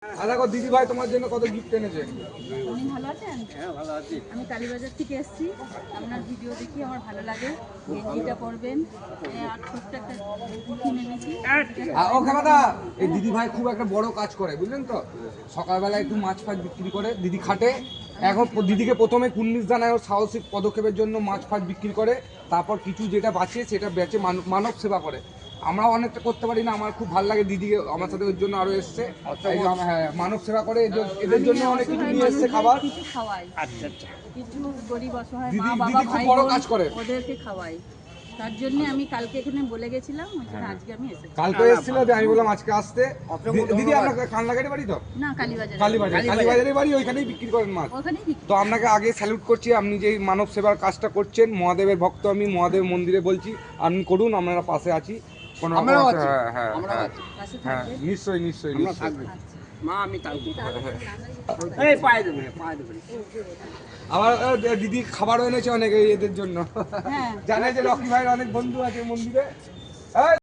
দেখো দিদি ভাই তোমার জন্য কত গিফট এনেছে। আপনি ভালো আছেন? হ্যাঁ ভালো আছি। আমি কালীবাজার থেকে এসেছি। আপনার ভিডিও দেখি আমার ভালো লাগে। গেঞ্জিটা পরবেন আর ছোট্ট একটা টিফিন এনেছি। ওকে দাদা, এই দিদি ভাই খুব একটা বড় কাজ করে বুঝলেন তো। সকালবেলা একটু মাছ ফাছ বিক্রি করে দিদি খাটে। এখন দিদিকে প্রথমে কুর্নিশ জানায় ওর সাহসিক পদক্ষেপের জন্য মাছ ফাছ বিক্রি করে, তারপর কিছু যেটা বাঁচে সেটা বেচে মানব সেবা করে। আমরাও অনেকটা করতে পারি না, আমার খুব ভালো লাগে দিদিকে, আমার সাথে ওর জন্য আরো এসছে। হ্যাঁ, মানব সেবা করে, এদের জন্য অনেক কিছু নিয়ে এসছে খাবার। কিছু খাওয়াই, আচ্ছা আচ্ছা। কিছু গরিব অসহায় দিদি মা বাবা দিদি খুব ভাই বড় বোন কাজ করে। ওদেরকে খাওয়াই। তার জন্য আমি কালকে এখানে বলে গেছিলাম, ওই জন্য আজকে আমি এসেছি। কালকে এসেছিল যে আমি বললাম আজকে আসতে। দিদি আপনার কান্নাকাটি বাড়ি তো? না, কালীবাজার। কালীবাজারের বাড়ি, ওইখানেই বিক্রি করেন মাছ। ওখানেই বিক্রি। তো আপনাকে আগে স্যালুট করছি, আপনি যে মানব সেবার কাজটা করছেন, মহাদেবের ভক্ত আমি, মহাদেব মন্দিরে বলছি আপনি করুন, আমরা পাশে আছি। কোনো আমরাও আছি। হ্যাঁ হ্যাঁ আমরাও হ্যাঁ আছি। পাশে হ্যাঁ, থাকবেন। নিশ্চয়ই নিশ্চয়ই আমরা নিশ্চয়ই। থাকবো। মা আমি থাকবো। হ্যাঁ। এই পায়ে দেবে পায়ে দেবে। আবার দিদি খাবারও এনেছে অনেক এদের জন্য। হ্যাঁ। জানে যে লক্ষ্মী ভাইয়ের অনেক বন্ধু আছে মন্দিরে।